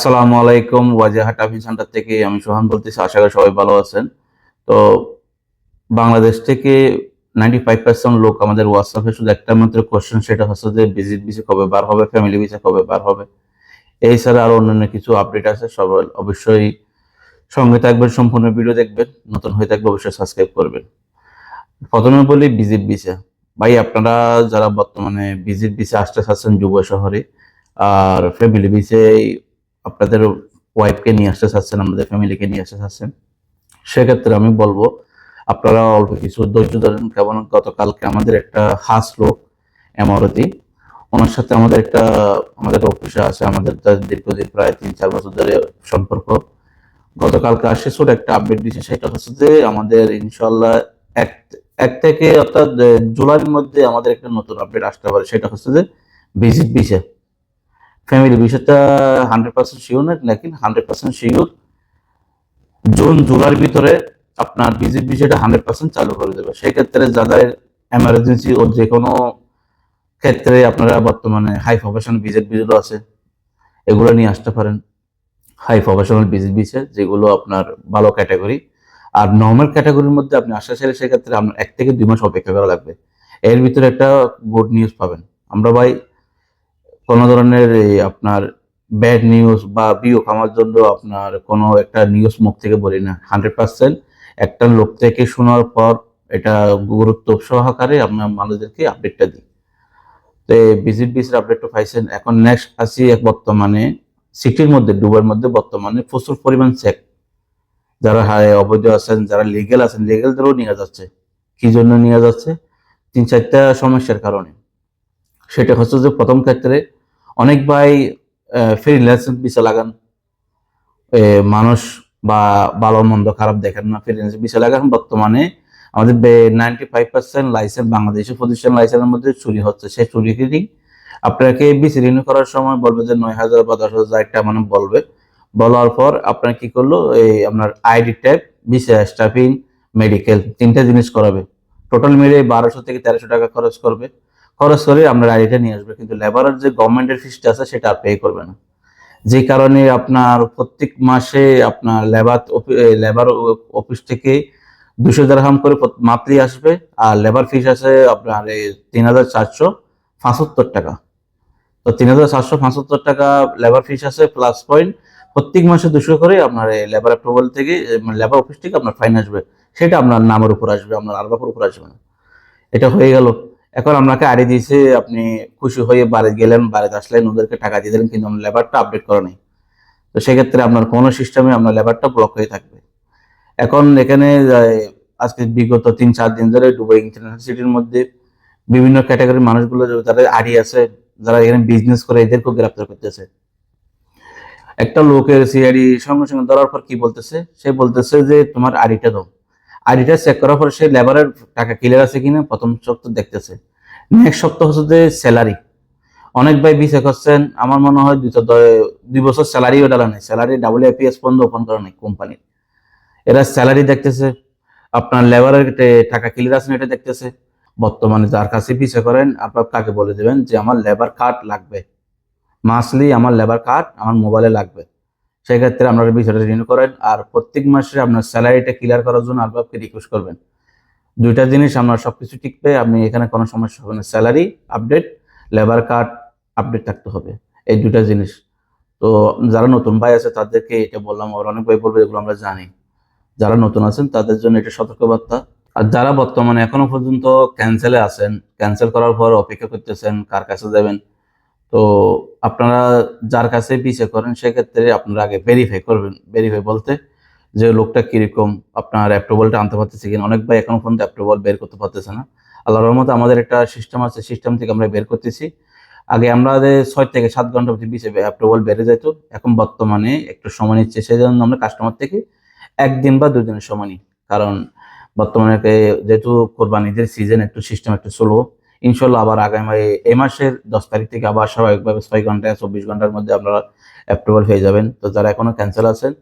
আসসালামু আলাইকুম। ওয়াজাহাট টাফিং সেন্টার থেকে আমি সোহান বলতেছি। আশা করি সবাই ভালো আছেন। তো বাংলাদেশ থেকে 95% লোক আমাদের হোয়াটসঅ্যাপে শুধু একটা মাত্র কোশ্চেন, সেটা হচ্ছে যে ভিজিট ভিসা কবে বার হবে, ফ্যামিলি ভিসা কবে বার হবে। এই ছাড়া আরো অন্যান্য কিছু আপডেট আছে। সবাই অবশ্যই সঙ্গে থাকবেন, সম্পূর্ণ ভিডিও দেখবেন। নতুন হয়ে থাকবে অবশ্যই সাবস্ক্রাইব করবেন। প্রথমে বলি ভিজিট ভিসা। ভাই, আপনারা যারা বর্তমানে ভিজিট ভিসা আসতে চাচ্ছেন যুব শহরে, আর ফ্যামিলি ভিসায় আপনাদের ওয়াইফকে নিয়ে আসতে চাচ্ছেন, আমাদের ফ্যামিলিকে নিয়ে আসতে চাচ্ছেন, সেক্ষেত্রে আমি বলবো আপনারা অল্প কিছু ধৈর্য ধরেন। কেমন, গতকালকে আমাদের একটা হাস লোক এমারতি, ওনার সাথে আমাদের অফিসে আছে, আমাদের দীর্ঘদিন প্রায় 3-4 বছর ধরে সম্পর্ক। গতকালকে আসে ছোট একটা আপডেট দিচ্ছে, সেটা হচ্ছে যে আমাদের ইনশাল্লাহ এক এক থেকে অর্থাৎ জুলাইয়ের মধ্যে আমাদের একটা নতুন আপডেট আসতে পারে। সেটা হচ্ছে যে ভিজিট ভিসা, ফ্যামিলি ভিসাটা 100% শিওর না, লেকিন 100% শিওর জুন জুলাইয়ের ভিতরে আপনার ভিজিট ভিসাটা 100% চালু করে দেবে। সেক্ষেত্রে যাদের এমার্জেন্সি ও যে কোনো ক্ষেত্রে আপনারা বর্তমানে হাই প্রফেশনাল ভিজিট ভিসা আছে, এগুলো নিয়ে আসতে পারেন। হাই প্রফেশনাল ভিজিট ভিসা যেগুলো আপনার ভালো ক্যাটাগরি, আর নর্মাল ক্যাটাগরির মধ্যে আপনি আসা চাইলে সেক্ষেত্রে আপনার 1 থেকে 2 মাস অপেক্ষা করা লাগবে। এর ভিতরে একটা গুড নিউজ পাবেন। আমরা ভাই কোনো ধরনের আপনার ব্যাড নিউজ বা বিয়োগ আমার জন্য আপনার কোনো একটা নিউজ মুখ থেকে বলি না। 100% একটা লোক থেকে শোনার পর এটা গুরুত্ব সহকারে আপনার মানুষদেরকে আপডেটটা দিই। তো ভিজিট ভিসার আপডেটটা পাইছেন। এখন নেক্সট আসি, বর্তমানে সিটির মধ্যে, দুবাইয়ের মধ্যে বর্তমানে প্রচুর পরিমাণ চেক, যারা অবৈধ আছেন, যারা লিগেল আছেন, লিগেলদেরও নিয়ে যাচ্ছে। কি জন্য নিয়ে যাচ্ছে? 3-4টা সমস্যার কারণে। সেটা হচ্ছে যে প্রথম ক্ষেত্রে অনেক ভাই ফ্রিল্যান্স ভিসা লাগান, মানুষ বা ভালো মন্দ খারাপ দেখেন না, ফ্রিল্যান্স ভিসা লাগান। বর্তমানে আমাদের 95% লাইসেন্স, বাংলাদেশের প্রতিষ্ঠান লাইসেন্সের মধ্যে চুরি হচ্ছে। সেই চুরিটি আপনাকে ভিসা রিনিউ করার সময় বলবে যে 9,000 বা 10,000 একটা মানে বলবে। বলার পর আপনার কি করলো, এই আপনার ID tag, visa stuffing, medical, 3টা জিনিস করাবে। টোটাল মিলিয়ে 1200 থেকে 1300 টাকা খরচ করবে। খরচ করে আপনার আইডিটা নিয়ে আসবে, কিন্তু লেবারের যে গভর্নমেন্টের ফিসটা আছে সেটা আর পে করবে না। যে কারণে আপনার প্রত্যেক মাসে আপনার লেবার অফিস থেকে 200 দিরহাম করে মান্থলি আসবে। আর লেবার ফিস আছে আপনার 3,475 টাকা। তো 3,475 টাকা লেবার ফিস আছে, প্লাস পয়েন্ট প্রত্যেক মাসে 200 করে আপনার লেবার অ্যাপ্রুভাল থেকে, লেবার অফিস থেকে আপনার ফাইন আসবে। সেটা আপনার নামের উপর আসবে, আপনার আলাদার উপর আসবে না। এটা হয়ে গেল। এখন আপনাকে আড়ি দিয়েছে, আপনি খুশি হয়ে বাড়ি গেলেন, বাড়িতে আসলেন, ওদেরকে টাকা দিয়ে দিলেন, কিন্তু আপনার লেবারটা আপডেট করা নেই। তো সেক্ষেত্রে আপনার কোনো সিস্টেমে আপনার লেবারটা ব্লক হয়ে থাকবে। এখন এখানে আজকে বিগত 3-4 দিন ধরে দুবাই ইন্টারন্যাশনাল সিটির মধ্যে বিভিন্ন ক্যাটাগরির মানুষগুলো যারা আড়ি আছে, যারা এখানে বিজনেস করে, এদেরকেও গ্রেপ্তার করতেছে। একটা লোকের সিআইডি সঙ্গে সঙ্গে ধরার পর কি বলতেছে, সে বলতেছে যে তোমার আইডিটা দাও। আইডিটা চেক করার পর সে লেবারের টাকা ক্লিয়ার আছে কিনা প্রথম সপ্তাহ দেখতেছে। নেক্সট সপ্তাহ হচ্ছে যে স্যালারি। অনেক ভাই ভিসা করছেন, আমার মনে হয় 2 বছর স্যালারিও ডালা নেই, স্যালারি WFS পর্যন্ত ওপেন করা নেই কোম্পানি। এরা স্যালারি দেখতেছে, আপনার লেবারের টাকা ক্লিয়ার আছে না এটা দেখতেছে। বর্তমানে যার কাছে ভিসা করেন, আপনার তাকে বলে দেবেন যে আমার লেবার কার্ড লাগবে, মাসলি আমার লেবার কার্ড আমার মোবাইলে লাগবে। সেক্ষেত্রে আপনারা বিষয়টা রিনিউ করেন, আর প্রত্যেক মাসে আপনার স্যালারিটা ক্লিয়ার করার জন্য আপনাকে রিকোয়েস্ট করবেন। 2টা জিনিস আপনার সবকিছু টিকবে, আপনি এখানে কোনো সমস্যা হবে না। Salary update, labour card update থাকতে হবে, এই 2টা জিনিস। তো যারা নতুন ভাই আছে তাদেরকে এটা বললাম, আর অনেক ভাই বলবে এগুলো আমরা জানি। যারা নতুন আছেন তাদের জন্য এটা সতর্কবার্তা। আর যারা বর্তমানে এখনো পর্যন্ত ক্যান্সেলে আছেন, ক্যান্সেল করার পর অপেক্ষা করতেছেন কার কাছে যাবেন, তো আপনারা যার কাছে ভিসা করেন সেক্ষেত্রে আপনারা আগে ভেরিফাই করবেন। ভেরিফাই বলতে যে লোকটা কিরকম, আপনার অ্যাপ্রুভালটা আনতে পারতেছে কিনা। অনেক ভাই এখনো পর্যন্ত অ্যাপ্রুভাল বের করতে পারতেছে না। আল্লাহর রহমতে আমাদের একটা সিস্টেম আছে, সিস্টেম থেকে আমরা বের করতেছি। আগে আমাদের 6 থেকে 7 ঘন্টা ভিসা অ্যাপ্রুভাল বেড়ে যেত, এখন বর্তমানে একটু সময় নিচ্ছে। সেই জন্য আমরা কাস্টমার থেকে 1 দিন বা 2 দিনের সময় নিই। কারণ বর্তমানে যেহেতু কোরবানি ঈদের সিজন, একটু সিস্টেম একটু স্লো। ইনশাল্লাহ আবার আগামী এই মাসের 10 তারিখ থেকে আবার স্বাভাবিকভাবে 6 ঘন্টা 24 ঘন্টার মধ্যে আপনারা অ্যাপ্রুভাল পেয়ে যাবেন। তো যারা এখনো ক্যান্সেল আছেন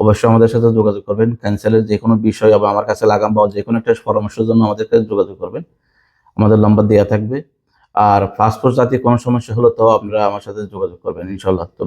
অবশ্যই আমাদের সাথে যোগাযোগ করবেন। ক্যান্সেলের যে কোনো বিষয় বা আমার কাছে লাগাম বা যে কোনো একটা পরামর্শের জন্য আমাদের কাছে যোগাযোগ করবেন, আমাদের নাম্বার দেওয়া থাকবে। আর পাসপোর্ট জাতীয় কোনো সমস্যা হলে তো আপনারা আমার সাথে যোগাযোগ করবেন ইনশাল্লাহ। তো